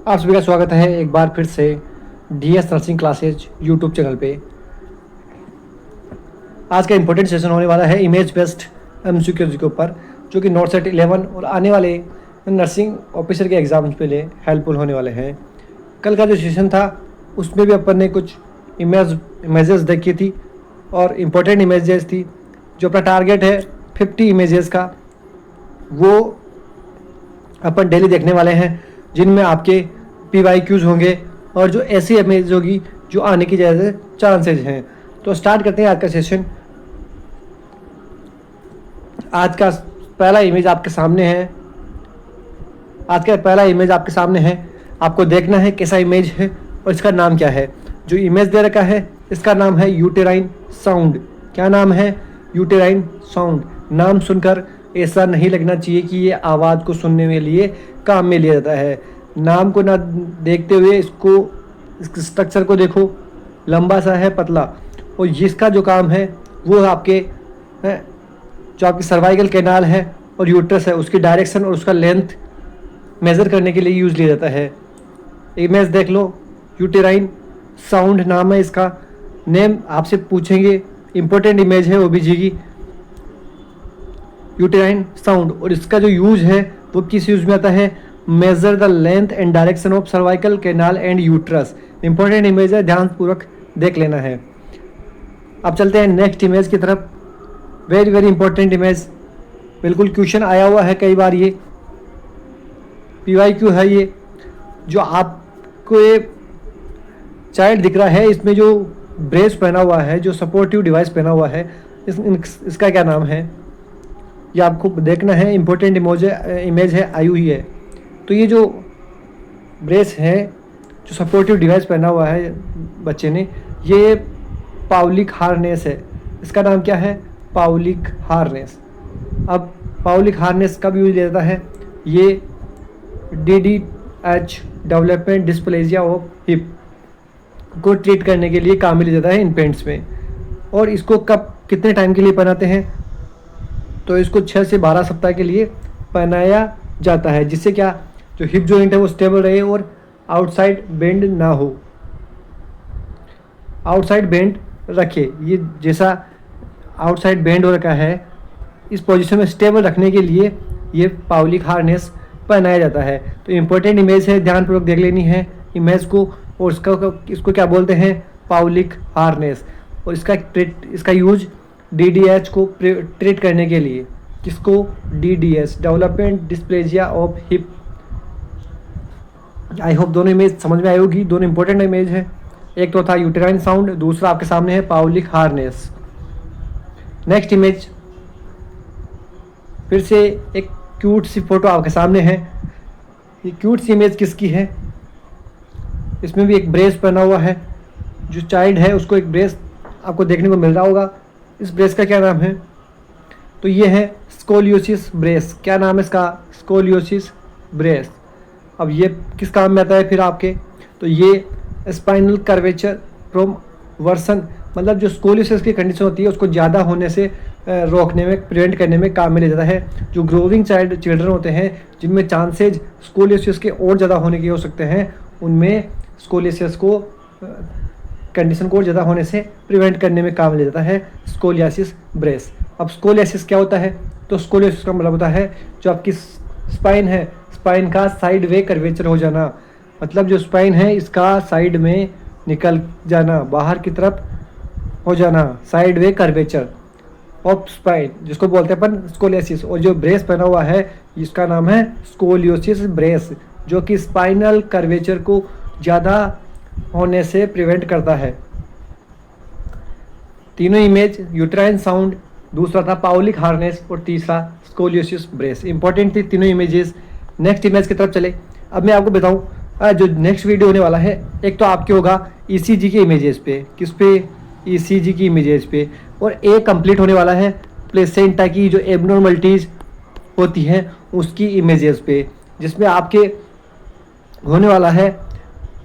आप सभी का स्वागत है एक बार फिर से DS nursing classes YouTube channel पे। आज का इम्पोर्टेंट सेशन होने वाला है इमेज बेस्ड एमसीक्यूज के ऊपर, जो कि नॉट सेट 11 और आने वाले नर्सिंग ऑफिसर के एग्जाम्स के लिए हेल्पफुल होने वाले हैं। कल का जो सेशन था उसमें भी अपन ने कुछ इमेजेस देखी थी और इम्पोर्टेंट इमेजेस थी। जो अपना टारगेट है 50 इमेजेस का, वो अपन डेली देखने वाले हैं, जिनमें आपके PYQs होंगे और जो ऐसी इमेज होगी जो आने की ज़्यादा चांसेज हैं। तो स्टार्ट करते हैं आज का सेशन। आज का पहला इमेज आपके सामने है। आपको देखना है कैसा इमेज है और इसका नाम क्या है। जो इमेज दे रखा है इसका नाम है यूटेराइन साउंड। क्या नाम है? Uterine sound. नाम सुनकर ऐसा नहीं लगना चाहिए कि ये आवाज़ को सुनने के लिए काम में लिया जाता है। नाम को ना देखते हुए इसके स्ट्रक्चर को देखो, लंबा सा है, पतला, और जिसका जो काम है वो आपके जो आपकी सर्वाइकल कैनाल है और यूट्रस है, उसकी डायरेक्शन और उसका लेंथ मेज़र करने के लिए यूज़ लिया जाता है। इमेज देख लो, यूटेराइन साउंड नाम है इसका। नेम आपसे पूछेंगे, इम्पोर्टेंट इमेज है ओबीजी की, यूटेराइन साउंड। और इसका जो यूज है वो किस यूज में आता है? Measure the length and direction of cervical canal and uterus. Important image है, ध्यानपूर्वक देख लेना है। अब चलते हैं नेक्स्ट इमेज की तरफ। वेरी वेरी इंपॉर्टेंट इमेज, बिल्कुल क्वेश्चन आया हुआ है कई बार। ये PYQ है। ये जो आपको ये चाइल्ड दिख रहा है, इसमें जो ब्रेस पहना हुआ है, जो सपोर्टिव डिवाइस पहना हुआ है, इसका क्या नाम है ये आपको देखना है। इंपॉर्टेंट इमेज है, आई हुई है। तो ये जो ब्रेस है, जो सपोर्टिव डिवाइस पहना हुआ है बच्चे ने, ये पाउलिक हार्नेस है। इसका नाम क्या है? पाउलिक हार्नेस। अब पाउलिक हार्नेस कब यूज लेता है? ये DDH development dysplasia of hip को ट्रीट करने के लिए काम में लिया जाता है इन्फेंट्स में। और इसको कब कितने टाइम के लिए पहनाते हैं? तो इसको 6 से 12 सप्ताह के लिए पहनाया जाता है, जिससे क्या जो हिप जॉइंट है वो स्टेबल रहे और आउटसाइड बेंड ना हो। आउटसाइड बेंड रखे, ये जैसा आउटसाइड बेंड हो रखा है, इस पोजीशन में स्टेबल रखने के लिए ये पाउलिक हार्नेस पहनाया जाता है। तो इम्पोर्टेंट इमेज है, ध्यानपूर्वक देख लेनी है इमेज को। और इसको क्या बोलते हैं? पाउलिक हार्नेस। और इसका यूज DDH को ट्रीट करने के लिए। किसको? DDS development dysplasia of hip. I hope दोनों इमेज समझ में आई होगी। दोनों इंपॉर्टेंट इमेज है। एक तो था यूटेराइन साउंड, दूसरा आपके सामने है पाउलिक हार्नेस। नेक्स्ट इमेज, फिर से एक क्यूट सी फोटो आपके सामने है। ये क्यूट सी इमेज किसकी है? इसमें भी एक ब्रेस पहना हुआ है। जो चाइल्ड है उसको एक ब्रेस आपको देखने को मिल रहा होगा। इस ब्रेस का क्या नाम है? तो ये है स्कोलियोसिस ब्रेस। क्या नाम है इसका? Scoliosis brace. अब ये किस काम में आता है फिर आपके? तो ये स्पाइनल कर्वेचर फ्रॉम वर्सन, मतलब जो स्कोलियोसिस की कंडीशन होती है उसको ज़्यादा होने से रोकने में, प्रिवेंट करने में काम में लिया जाता है। जो ग्रोविंग चिल्ड्रन होते हैं, जिनमें चांसेज स्कोलियोसिस के और ज़्यादा होने के हो सकते हैं, उनमें स्कोलियोसिस को कंडीशन को ज़्यादा होने से प्रिवेंट करने में काम लिया जाता है स्कोलियासिस ब्रेस। अब स्कोलियासिस क्या होता है? तो स्कोलियासिस का मतलब होता है जो आपकी स्पाइन है, स्पाइन का साइड वे कर्वेचर हो जाना। मतलब जो स्पाइन है इसका साइड में निकल जाना, बाहर की तरफ हो जाना, side way curvature of spine, जिसको बोलते हैं अपन स्कोलियासिस। और जो ब्रेस पहना हुआ है इसका नाम है स्कोलियोसिस ब्रेस, जो कि स्पाइनल कर्वेचर को ज़्यादा होने से प्रिवेंट करता है। तीनों इमेज, यूटेराइन साउंड, दूसरा था पाउलिक हार्नेस और तीसरा स्कोलियोसिस ब्रेस, इंपॉर्टेंट थी तीनों इमेजेस। नेक्स्ट इमेज की तरफ चले। अब मैं आपको बताऊं जो नेक्स्ट वीडियो होने वाला है, एक तो आपके होगा ECG के इमेजेस पे। किस पे? ECG की इमेजेस पे। और एक कंप्लीट होने वाला है प्लेसेंटा की जो एबनॉर्मलिटीज़ होती हैं उसकी इमेजेस पे, जिसमें आपके होने वाला है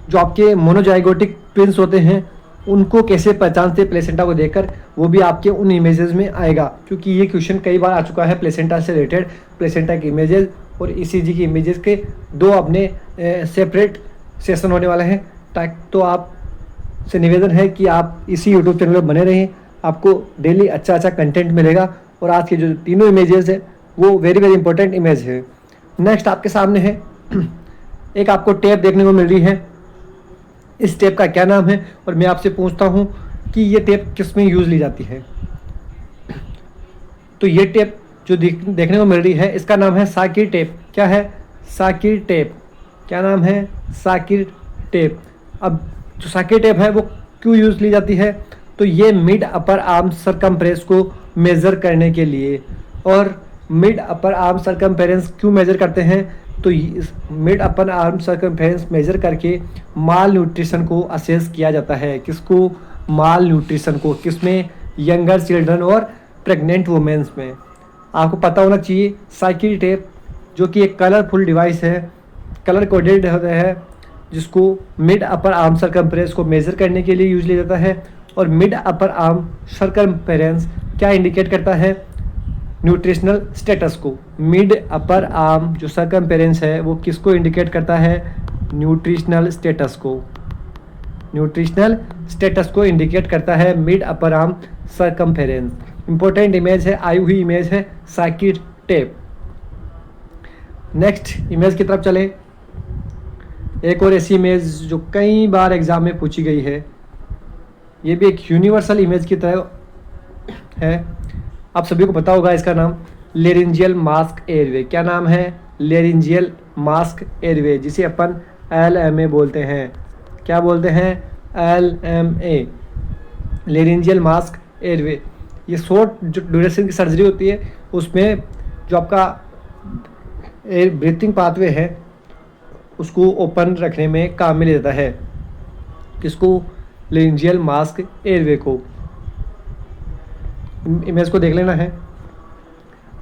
जो आपके मोनोजाइगोटिक ट्विंस होते हैं उनको कैसे पहचानते प्लेसेंटा को देखकर, वो भी आपके उन इमेजेस में आएगा। क्योंकि ये क्वेश्चन कई बार आ चुका है प्लेसेंटा से रिलेटेड। प्लेसेंटा की इमेजेस और ECG की इमेजेस के दो अपने सेपरेट सेशन होने वाले हैं। तो आप से निवेदन है कि आप इसी यूट्यूब चैनल पर बने रहें, आपको डेली अच्छा अच्छा कंटेंट मिलेगा। और आज के जो तीनों इमेजेस है वो वेरी वेरी इंपॉर्टेंट इमेज है। नेक्स्ट आपके सामने है एक आपको टेप देखने को मिल रही है। इस टेप का क्या नाम है, और मैं आपसे पूछता हूँ कि ये टेप किस में यूज़ ली जाती है। तो ये टेप जो देखने को मिल रही है इसका नाम है साकिर टेप। क्या है? साकिर टेप। क्या नाम है? साकिर टेप। अब जो साकिर टेप है वो क्यों यूज़ ली जाती है? तो ये मिड अपर आर्म सरकमफ्रेंस को मेज़र करने के लिए। और मिड अपर आर्म सरकमफ्रेंस क्यों मेज़र करते हैं? तो इस mid upper arm circumference measure करके माल न्यूट्रिशन को असेस किया जाता है। किसको? माल न्यूट्रिशन को। किसमें? यंगर चिल्ड्रन और प्रेग्नेंट वुमेन्स में। आपको पता होना चाहिए साकिर टेप जो कि एक कलरफुल डिवाइस है, कलर कोडेड होता है, जिसको मिड अपर आर्म सरकमफ्रेंस को मेज़र करने के लिए यूज लिया जाता है। और मिड अपर आर्म सरकमफ्रेंस क्या इंडिकेट करता है? न्यूट्रिशनल स्टेटस को। मिड अपर आर्म जो सरकमफ्रेंस है वो किसको इंडिकेट करता है? न्यूट्रिशनल स्टेटस को। न्यूट्रिशनल स्टेटस को इंडिकेट करता है mid upper arm circumference. Important image है, आई हुई इमेज है साकिर टेप। नेक्स्ट इमेज की तरफ चले। एक और ऐसी इमेज जो कई बार एग्जाम में पूछी गई है, ये भी एक यूनिवर्सल इमेज की तरह है। आप सभी को पता होगा इसका नाम लेरिंजियल मास्क एयरवे। क्या नाम है? लेरिंजियल मास्क एयरवे, जिसे अपन LMA बोलते हैं। क्या बोलते हैं? LMA, laryngeal mask airway. ये शॉर्ट जो ड्यूरेशन की सर्जरी होती है उसमें जो आपका एयर ब्रीथिंग पाथवे है उसको ओपन रखने में काम में लेता है। किसको? लेरिंजियल मास्क एयरवे को। इमेज को देख लेना है,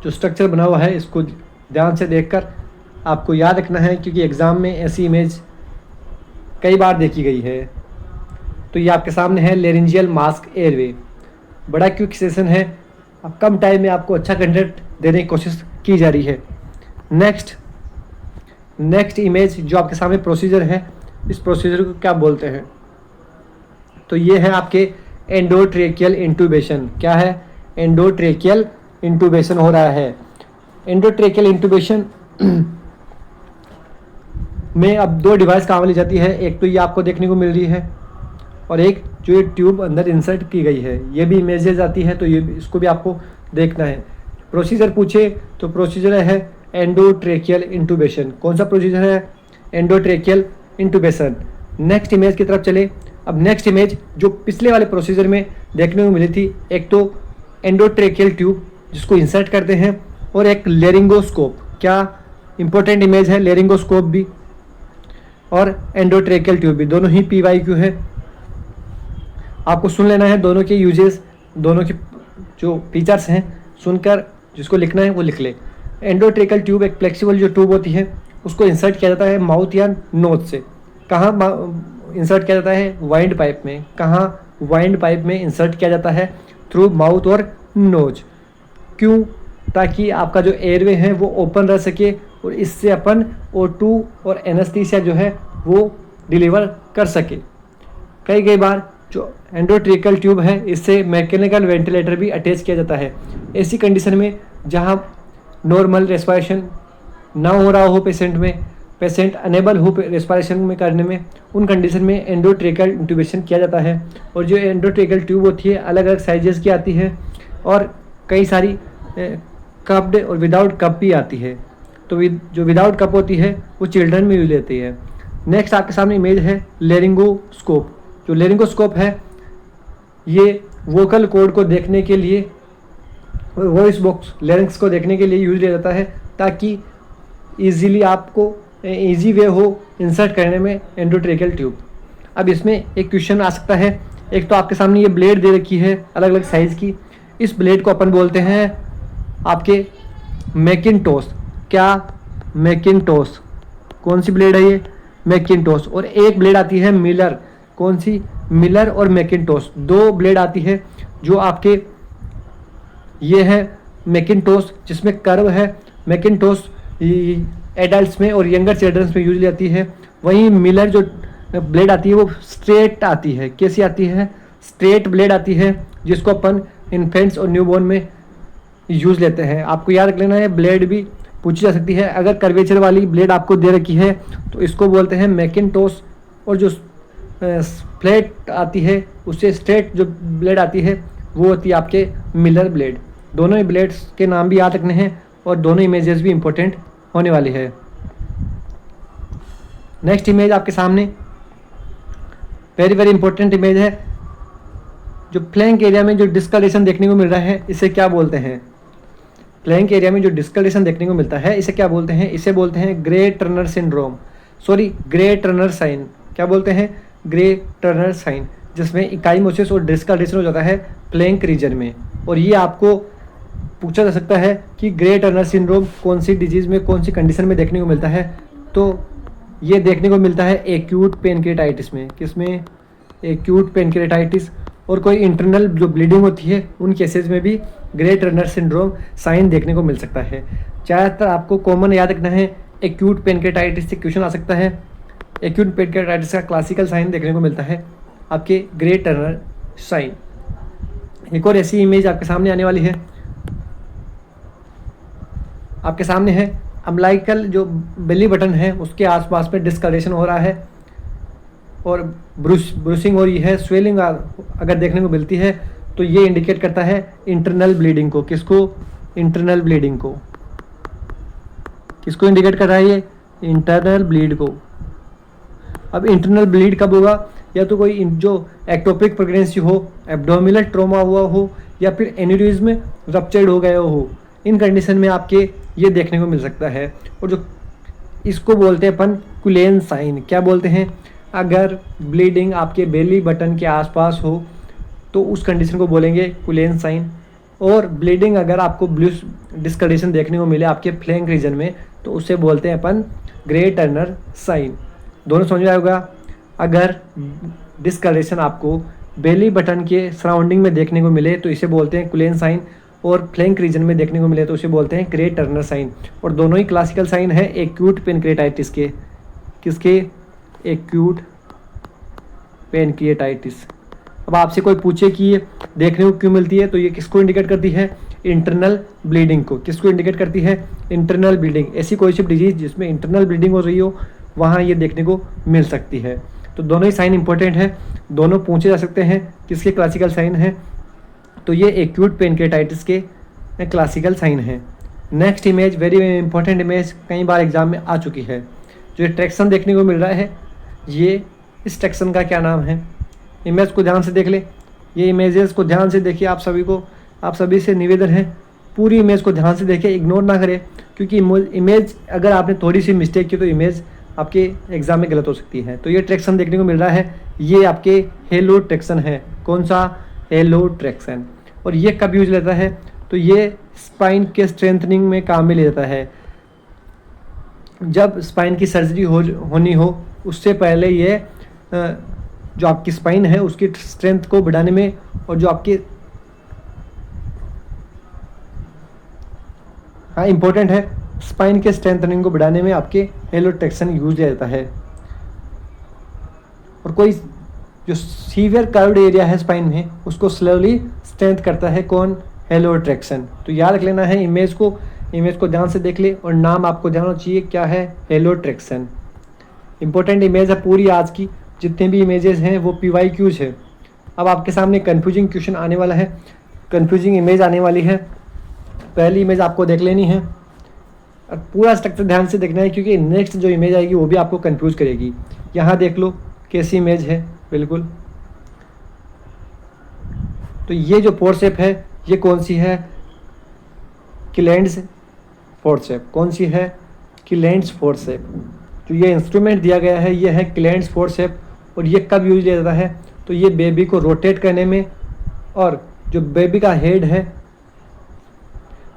जो स्ट्रक्चर बना हुआ है इसको ध्यान से देखकर आपको याद रखना है, क्योंकि एग्ज़ाम में ऐसी इमेज कई बार देखी गई है। तो ये आपके सामने है लेरिंजियल मास्क एयरवे। बड़ा क्विक सेशन है, अब कम टाइम में आपको अच्छा कंटेंट देने की कोशिश की जा रही है। नेक्स्ट इमेज जो आपके सामने प्रोसीजर है, इस प्रोसीजर को क्या बोलते हैं? तो ये है आपके एंडोट्रेकियल इंटूबेशन। क्या है? एंडोट्रेकियल इंटूबेशन हो रहा है। एंडोट्रेकियल इंटूबेशन में अब दो डिवाइस काम ली जाती है। एक तो ये आपको देखने को मिल रही है, और एक जो ये ट्यूब अंदर इंसर्ट की गई है, ये भी इमेजेस आती है, तो ये इसको भी आपको देखना है। प्रोसीजर पूछे तो प्रोसीजर है एंडोट्रेकियल इंटूबेशन। कौन सा प्रोसीजर है? एंडोट्रेकियल इंटूबेशन। नेक्स्ट इमेज की तरफ चले। अब नेक्स्ट इमेज जो पिछले वाले प्रोसीजर में देखने को मिली थी, एक तो एंडोट्रेकियल ट्यूब जिसको इंसर्ट करते हैं, और एक लेरिंगोस्कोप। क्या इंपॉर्टेंट इमेज है? लेरिंगोस्कोप भी और एंडोट्रेकियल ट्यूब भी, दोनों ही PYQ है। आपको सुन लेना है दोनों के यूजेस, दोनों के जो फीचर्स हैं सुनकर जिसको लिखना है वो लिख ले। एंडोट्रेकियल ट्यूब एक फ्लेक्सिबल जो ट्यूब होती है उसको इंसर्ट किया जाता है माउथ या नोज से। कहाँ इंसर्ट किया जाता है? वाइंड पाइप में। कहाँ? वाइंड पाइप में इंसर्ट किया जाता है थ्रू माउथ और नोज। क्यों? ताकि आपका जो एयरवे है वो ओपन रह सके, और इससे अपन O2 और एनेस्थीसिया जो है वो डिलीवर कर सके। कई बार जो एंडोट्रेकियल ट्यूब है इससे मैकेनिकल वेंटिलेटर भी अटैच किया जाता है। ऐसी कंडीशन में जहां नॉर्मल रेस्पिरेशन ना हो रहा हो पेशेंट में, पेशेंट अनेबल हो रेस्पिरेशन में करने में, उन कंडीशन में एंडोट्रेकियल इंट्यूबेशन किया जाता है। और जो एंडोट्रेकियल ट्यूब होती है अलग अलग साइजेस की आती है, और कई सारी कप्ड और विदाउट कप भी आती है। तो जो विदाउट कप होती है वो चिल्ड्रन में यूज लेती है। नेक्स्ट आपके सामने इमेज है लेरिंगोस्कोप। जो लेरिंगोस्कोप है ये वोकल कॉर्ड को देखने के लिए, वॉइस बॉक्स लेरिंग्स को देखने के लिए यूज लिया जाता है, ताकि इजीली आपको इजी वे हो इंसर्ट करने में एंडोट्रेकियल ट्यूब। अब इसमें एक क्वेश्चन आ सकता है। एक तो आपके सामने ये ब्लेड दे रखी है अलग अलग साइज़ की। इस ब्लेड को अपन बोलते हैं आपके मैकिन्टॉश। क्या? मैकिन्टॉश। कौन सी ब्लेड है ये? मैकिन्टॉश। और एक ब्लेड आती है मिलर। कौन सी? मिलर और मैकिन्टॉश, दो ब्लेड आती है जो आपके ये है मैकिन्टॉश जिसमें कर्व है। मैकिन्टॉश एडल्ट्स में और यंगर चिल्ड्रंस में यूजली आती है। वहीं मिलर जो ब्लेड आती है वो स्ट्रेट आती है। कैसी आती है? स्ट्रेट ब्लेड आती है, जिसको अपन इन्फेंट्स और न्यूबॉर्न में यूज़ लेते हैं। आपको याद रख लेना है, ब्लेड भी पूछी जा सकती है। अगर कर्वेचर वाली ब्लेड आपको दे रखी है तो इसको बोलते हैं मैकिन्टोश, और जो फ्लैट आती है उससे स्ट्रेट जो ब्लेड आती है वो होती है आपके मिलर ब्लेड। दोनों ही ब्लेड्स के नाम भी याद रखने हैं और दोनों इमेजेस भी इंपॉर्टेंट होने वाली है। नेक्स्ट इमेज आपके सामने वेरी वेरी इंपॉर्टेंट इमेज है। जो फ्लैंक एरिया में जो डिस्कलरेशन देखने को मिल रहा है इसे क्या बोलते हैं? फ्लैंक एरिया में जो डिस्कलरेशन देखने को मिलता है इसे क्या बोलते हैं? इसे बोलते हैं grey Turner syndrome, sorry grey Turner sign. क्या बोलते हैं? ग्रे टर्नर साइन, जिसमें इकाइमोसिस और डिस्कलरेशन हो जाता है फ्लैंक रीजन में। और ये आपको पूछा जा सकता है कि ग्रे टर्नर सिंड्रोम कौन सी डिजीज़ में, कौन सी कंडीशन में देखने को मिलता है? तो ये देखने को मिलता है एक्यूट पेनक्रेटाइटिस में। किसमें? Acute pancreatitis. और कोई इंटरनल जो ब्लीडिंग होती है उन केसेस में भी ग्रे टर्नर सिंड्रोम साइन देखने को मिल सकता है। ज़्यादातर आपको कॉमन याद रखना है, एक्यूट पेनक्रेटाइटिस से क्वेश्चन आ सकता है। एक्यूट पेनक्रेटाइटिस का क्लासिकल साइन देखने को मिलता है आपके ग्रे टर्नर साइन। एक और ऐसी इमेज आपके सामने आने वाली है। आपके सामने है अम्बिलिकल जो बेली बटन है उसके आसपास में डिस्कलरेशन हो रहा है और ब्रूसिंग हो रही है, स्वेलिंग अगर देखने को मिलती है तो ये इंडिकेट करता है इंटरनल ब्लीडिंग को। किसको? इंटरनल ब्लीडिंग को। किसको इंडिकेट कर रहा है ये? इंटरनल ब्लीड को। अब इंटरनल ब्लीड कब होगा? या तो कोई जो एक्टोपिक प्रेगनेंसी हो, एब्डोमिनल ट्रोमा हुआ हो, या फिर एन्यूरिज्म रप्चर्ड हो गया हो। इन कंडीशन में आपके ये देखने को मिल सकता है। और जो इसको बोलते हैं अपन कुलेन साइन। क्या बोलते हैं? अगर ब्लीडिंग आपके बेली बटन के आसपास हो तो उस कंडीशन को बोलेंगे कुलेन साइन। और ब्लीडिंग अगर आपको ब्लू डिस्कलरेशन देखने को मिले आपके फ्लैंक रीजन में तो उसे बोलते हैं अपन ग्रे टर्नर साइन। दोनों समझ में आएगा। अगर डिस्कलरेशन आपको बेली बटन के सराउंडिंग में देखने को मिले तो इसे बोलते हैं कुलेन साइन, और फ्लैंक रीजन में देखने को मिले तो उसे बोलते हैं ग्रे टर्नर साइन। और दोनों ही क्लासिकल साइन है एक्यूट पेनक्रेटाइटिस के। किसके? Acute pancreatitis. अब आपसे कोई पूछे कि ये देखने को क्यों मिलती है तो ये किसको इंडिकेट करती है? इंटरनल ब्लीडिंग को। किसको इंडिकेट करती है? Internal bleeding. ऐसी कोई सी डिजीज जिसमें इंटरनल ब्लीडिंग हो रही हो वहाँ ये देखने को मिल सकती है। तो दोनों ही साइन इंपॉर्टेंट है, दोनों पूछे जा सकते हैं किसके क्लासिकल साइन है। तो ये एक्यूट पेनक्रेटाइटिस के क्लासिकल साइन है। Next image very important image, कई बार एग्जाम में आ चुकी है। जो ट्रैक्शन देखने को मिल रहा है ये, इस ट्रैक्शन का क्या नाम है? इमेज को ध्यान से देख ले। ये इमेजेस को ध्यान से देखिए। आप सभी से निवेदन है पूरी इमेज को ध्यान से देखें, इग्नोर ना करें, क्योंकि इमेज अगर आपने थोड़ी सी मिस्टेक की तो इमेज आपके एग्जाम में गलत हो सकती है। तो ये ट्रैक्शन देखने को मिल रहा है, ये आपके हेलो ट्रैक्शन है। कौन सा? Hello traction. और ये कब यूज लेता है? तो ये स्पाइन के स्ट्रेंथनिंग में काम में ले जाता है। जब स्पाइन की सर्जरी होनी हो उससे पहले ये जो आपकी स्पाइन है उसकी स्ट्रेंथ को बढ़ाने में, और जो आपके इंपॉर्टेंट है स्पाइन के स्ट्रेंथनिंग को बढ़ाने में आपके हेलो ट्रैक्शन यूज किया जाता है। और कोई जो सीवियर कर्व्ड एरिया है स्पाइन में उसको स्लोली स्ट्रेंथ करता है। कौन? Hello traction. तो याद रख लेना है इमेज को ध्यान से देख ले, और नाम आपको ध्यान चाहिए क्या है? Hello traction. इंपॉर्टेंट इमेज है पूरी आज की, जितने भी इमेजेस हैं वो PYQs है। अब आपके सामने कंफ्यूजिंग क्वेश्चन आने वाला है, कंफ्यूजिंग इमेज आने वाली है। पहली इमेज आपको देख लेनी है और पूरा स्ट्रक्चर ध्यान से देखना है, क्योंकि नेक्स्ट जो इमेज आएगी वो भी आपको कंफ्यूज करेगी। यहाँ देख लो कैसी इमेज है, बिल्कुल। तो ये जो फोर्सेप है ये कौन सी है? क्लेंड्स फोर्सेप। कौन सी है? क्लेंड्स फोर्सेप। जो ये इंस्ट्रूमेंट दिया गया है ये है क्लेंड्स फोर्सेप। और ये कब यूज किया जाता है? तो ये बेबी को रोटेट करने में, और जो बेबी का हेड है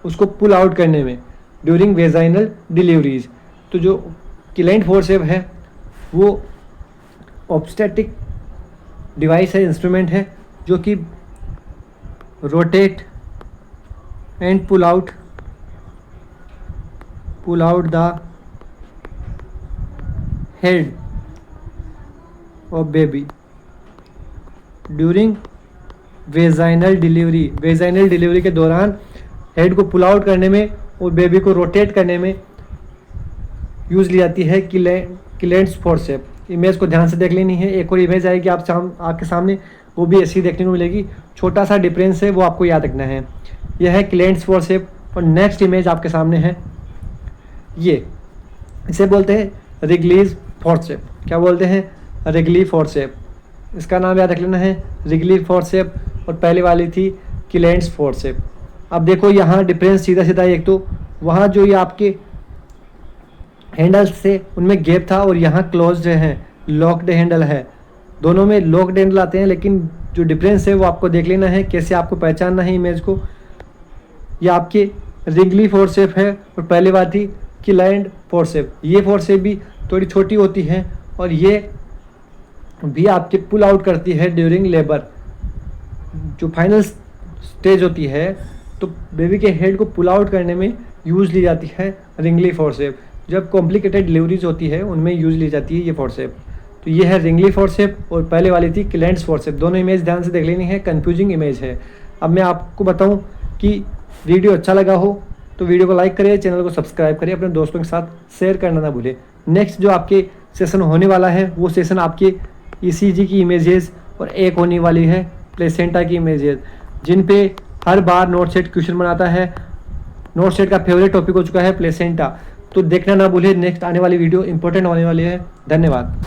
उसको पुल आउट करने में ड्यूरिंग वेजाइनल डिलीवरीज। तो जो क्लेंड फोर्सेप है वो ऑब्स्टेटिक डिवाइस है, इंस्ट्रूमेंट है, जो कि rotate and pull out the head of baby during vaginal delivery के दौरान हेड को पुल आउट करने में और बेबी को रोटेट करने में यूज ली जाती है किलेंट्स फोर्सेप्स। इमेज को ध्यान से देख लेनी है। एक और इमेज आएगी आपके सामने, वो भी ऐसी देखने को मिलेगी। छोटा सा डिफरेंस है, वो आपको याद रखना है। यह है किलेंट्स फोर्सेप्स। और नेक्स्ट इमेज आपके सामने है, ये इसे बोलते हैं रिगलीज फोर्सेप्स। क्या बोलते हैं? Wrigley forceps. इसका नाम याद रख लेना है, रिगली फोर्सेप्स। और पहले वाली थी किलेंट्स फोर्सेप्स। अब देखो यहाँ डिफरेंस सीधा सीधा, एक तो वहाँ जो ये आपके हैंडल्स थे उनमें गैप था और यहाँ क्लोज्ड हैं, लॉक्ड हैंडल है। दोनों में लॉक्ड हैंडल आते हैं, लेकिन जो डिफरेंस है वो आपको देख लेना है। कैसे आपको पहचानना है इमेज को? ये आपके रिगली फोर्सेप है और पहले बात थी किलेंट फोर्सेप। ये फोर्सेप भी थोड़ी छोटी होती है और ये भी आपके पुल आउट करती है ड्यूरिंग लेबर। जो फाइनल स्टेज होती है तो बेबी के हेड को पुल आउट करने में यूज ली जाती है रिंगली फोर्सेप। जब कॉम्प्लिकेटेड डिलीवरीज होती है उनमें यूज ली जाती है ये फोर्सेप। तो ये है रिंगली फोर्सेप और पहले वाली थी किलेंट्स फोर्सेप। दोनों इमेज ध्यान से देख लेनी है, कंफ्यूजिंग इमेज है। अब मैं आपको बताऊं कि वीडियो अच्छा लगा हो तो वीडियो को लाइक करें, चैनल को सब्सक्राइब करें, अपने दोस्तों के साथ शेयर करना ना भूलें। नेक्स्ट जो आपके सेशन होने वाला है वो सेशन आपके ECG की इमेजेस और एक होने वाली है प्लेसेंटा की इमेजेस, जिन पे हर बार नोट सेट क्वेश्चन बनाता है। नोट सेट का फेवरेट टॉपिक हो चुका है प्लेसेंटा। तो देखना ना भूलें, नेक्स्ट आने वाली वीडियो इंपॉर्टेंट होने वाली है। धन्यवाद।